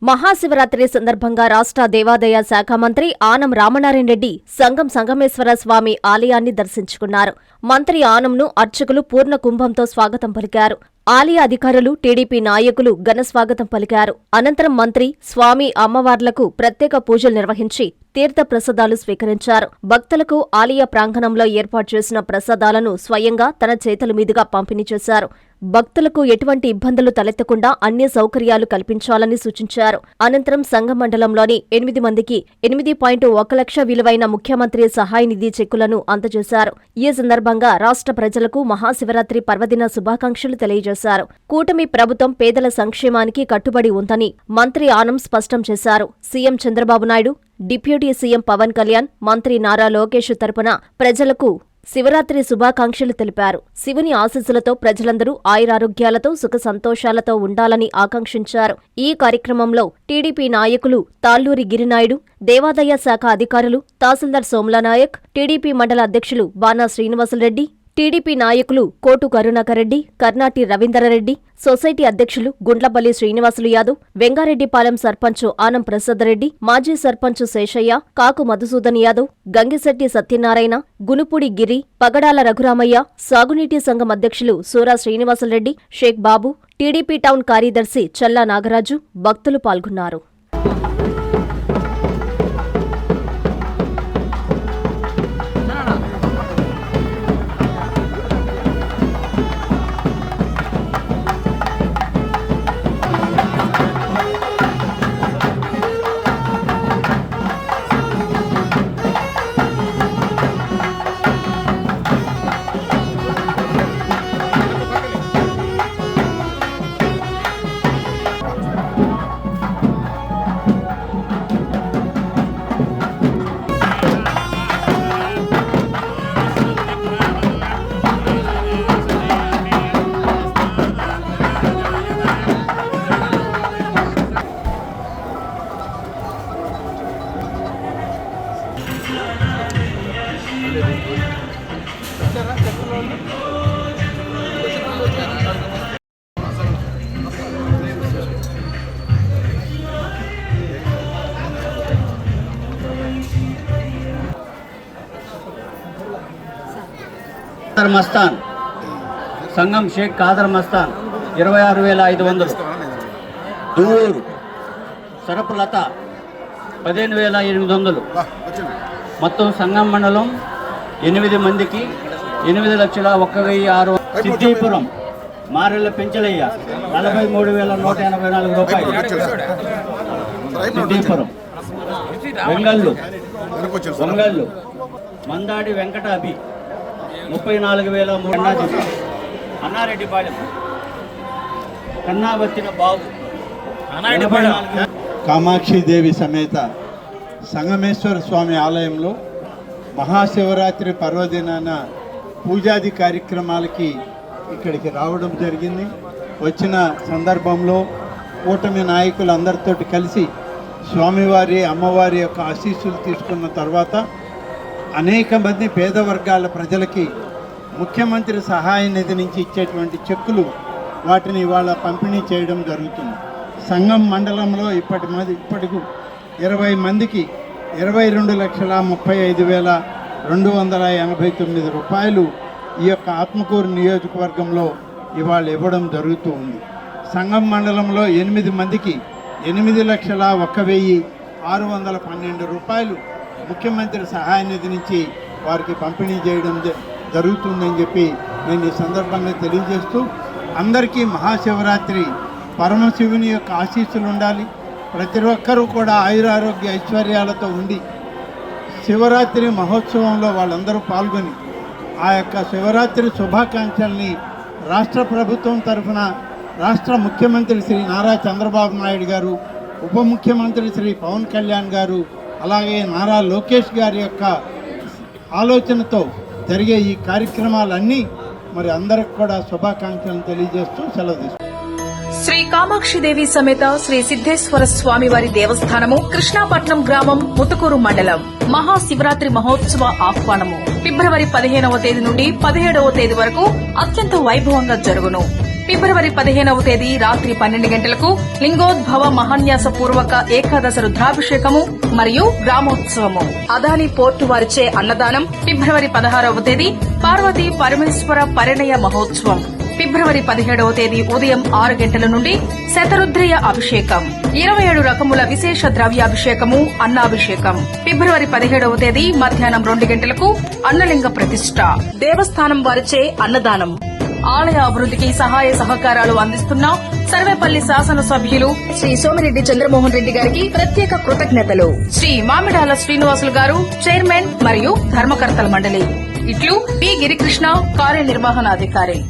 మహాశివరాత్రి సందర్భంగా రాష్ట్ర దేవాదాయ శాఖ మంత్రి ఆనం రామనారాయణ రెడ్డి సంగం సంగమేశ్వర స్వామి ఆలయాన్ని దర్శించుకున్నారు. మంత్రి ఆనంను అర్చకులు పూర్ణ కుంభంతో స్వాగతం పలికారు. ఆలయ అధికారులు, టీడీపీ నాయకులు ఘనస్వాగతం పలికారు. అనంతరం మంత్రి స్వామి అమ్మవార్లకు ప్రత్యేక పూజలు నిర్వహించి తీర్థ ప్రసాదాలు స్వీకరించారు. భక్తులకు ఆలయ ప్రాంగణంలో ఏర్పాటు చేసిన ప్రసాదాలను స్వయంగా తన చేతుల మీదుగా పంపిణీ చేశారు. భక్తులకు ఎటువంటి ఇబ్బందులు తలెత్తకుండా అన్ని సౌకర్యాలు కల్పించాలని సూచించారు. అనంతరం సంఘం మండలంలోని 8 మందికి 8.1 లక్ష విలువైన ముఖ్యమంత్రి సహాయ నిధి చెక్కులను అందజేశారు. ఈ సందర్భంగా రాష్ట్ర ప్రజలకు మహాశివరాత్రి పర్వదిన శుభాకాంక్షలు తెలియజేశారు. కూటమి ప్రభుత్వం పేదల సంక్షేమానికి కట్టుబడి ఉందని మంత్రి ఆనం స్పష్టం చేశారు. CM Chandrababu Naidu, deputy CM Pawan Kalyan, మంత్రి నారా లోకేష్ తరపున ప్రజలకు శివరాత్రి శుభాకాంక్షలు తెలిపారు. శివుని ఆశీస్సులతో ప్రజలందరూ ఆయురారోగ్యాలతో సుఖ సంతోషాలతో ఉండాలని ఆకాంక్షించారు. ఈ కార్యక్రమంలో టీడీపీ నాయకులు తాళ్లూరి గిరినాయుడు, దేవాదాయ శాఖ అధికారులు, తహసీల్దార్ సోమలానాయక్, టీడీపీ మండల అధ్యక్షులు బాణా శ్రీనివాసులరెడ్డి, టీడీపీ నాయకులు కోటు కరుణాకర్రెడ్డి, కర్నాటి రవీందర్రెడ్డి, సొసైటీ అధ్యక్షులు గుండ్లపల్లి శ్రీనివాసులు యాదవ్, వెంగారెడ్డిపాలెం సర్పంచ్ ఆనం ప్రసాద్ రెడ్డి, మాజీ సర్పంచ్ శేషయ్య, కాకు మధుసూదన్ యాదవ్, గంగిశెట్టి సత్యనారాయణ, గునుపూడి గిరి, పగడాల రఘురామయ్య, సాగునీటి సంఘం అధ్యక్షులు సూరా శ్రీనివాసులరెడ్డి, షేక్ బాబు, టీడీపీ టౌన్ కార్యదర్శి చల్లా నాగరాజు భక్తులు పాల్గొన్నారు. మస్తాన్ సంఘం షేక్ కాదర్ మస్తాన్ 26,500, దూరు సరపు లత 15,800. మొత్తం సంఘం మండలం 8 మందికి 8,01,600. సిద్ధిపురం మారెళ్ళ పెంచలయ్య 43,184 రూపాయలు. సిద్ధిపురం వంగళ్ళు మందాడి వెంకటాభి 34,300. అన్నారెడ్డిపాలెం కన్నావచ్చిన బాబు కామాక్షిదేవి సమేత సంగమేశ్వర స్వామి ఆలయంలో మహాశివరాత్రి పర్వదినాన పూజాది కార్యక్రమాలకి ఇక్కడికి రావడం జరిగింది. వచ్చిన సందర్భంలో కూటమి నాయకులందరితో కలిసి స్వామివారి అమ్మవారి యొక్క ఆశీస్సులు తీసుకున్న తర్వాత అనేక మంది పేద వర్గాల ప్రజలకి ముఖ్యమంత్రి సహాయ నిధి నుంచి ఇచ్చేటువంటి చెక్కులు వాటిని ఇవాళ పంపిణీ చేయడం జరుగుతుంది. సంఘం మండలంలో ఇప్పటికి 20 మందికి 22,35,289 రూపాయలు ఈ యొక్క ఆత్మకూరు నియోజకవర్గంలో ఇవాళ ఇవ్వడం జరుగుతూ ఉంది. సంఘం మండలంలో 8 మందికి 8,01,612 రూపాయలు ముఖ్యమంత్రి సహాయ నిధి నుంచి వారికి పంపిణీ చేయడం జరుగుతుందని చెప్పి నేను ఈ సందర్భంగా తెలియజేస్తూ, అందరికీ మహాశివరాత్రి పరమశివుని యొక్క ఆశీస్సులు ఉండాలి. ప్రతి ఒక్కరూ కూడా ఆయురారోగ్య ఐశ్వర్యాలతో ఉండి శివరాత్రి మహోత్సవంలో వాళ్ళందరూ పాల్గొని ఆ యొక్క శివరాత్రి శుభాకాంక్షల్ని రాష్ట్ర ప్రభుత్వం తరఫున రాష్ట్ర ముఖ్యమంత్రి శ్రీ నారా చంద్రబాబు నాయుడు గారు, ఉప ముఖ్యమంత్రి శ్రీ పవన్ కళ్యాణ్ గారు, అలాగే నారా లోకేష్ గారి యొక్క ఆలోచనతో జరిగే ఈ కార్యక్రమాలన్నీ మరి అందరికి కూడా శుభాకాంక్షలను తెలియజేస్తూ సెలవు తీసుకుంటాం. శ్రీ కామాక్షిదేవి సమేత శ్రీ సిద్దేశ్వర స్వామి వారి దేవస్థానము కృష్ణాపట్నం గ్రామం ముతుకూరు మండలం మహాశివరాత్రి మహోత్సవ ఆహ్వానము ఫిబ్రవరి 15వ తేదీ నుండి 17వ తేదీ వరకు అత్యంత వైభవంగా జరుగును. ఫిబ్రవరి 15వ తేదీ రాత్రి 12 గంటలకు లింగోద్భవ మహాన్యాస పూర్వక ఏకాదశ రుద్రాభిషేకము మరియు గ్రామోత్సవము. అదాని పోర్టు వారిచే అన్నదానం. ఫిబ్రవరి 16వ తేదీ పార్వతీ పరమేశ్వర పరిణయ మహోత్సవం. ఫిబ్రవరి 17వ తేదీ ఉదయం 6 గంటల నుండి శతరుద్రయ అభిషేకం. 27 రకముల విశేష ద్రవ్యాభిషేకము, అన్నాభిషేకం. ఫిబ్రవరి 17వ తేదీ మధ్యాహ్నం 2 గంటలకు అన్నలింగ ప్రతిష్ఠ. దేవస్థానం వారిచే అన్నదానం. ఆలయ అభివృద్ధికి సహాయ సహకారాలు అందిస్తున్న సర్వేపల్లి శాసనసభ్యులు శ్రీ సోమిరెడ్డి చంద్రమోహన్ రెడ్డి గారికి ప్రత్యేక కృతజ్ఞతలు. శ్రీ మామిడాల శ్రీనివాసులు గారు చైర్మన్ మరియు ధర్మకర్తల మండలి. ఇట్లు పి గిరికృష్ణ కార్యనిర్వహణాధికారి.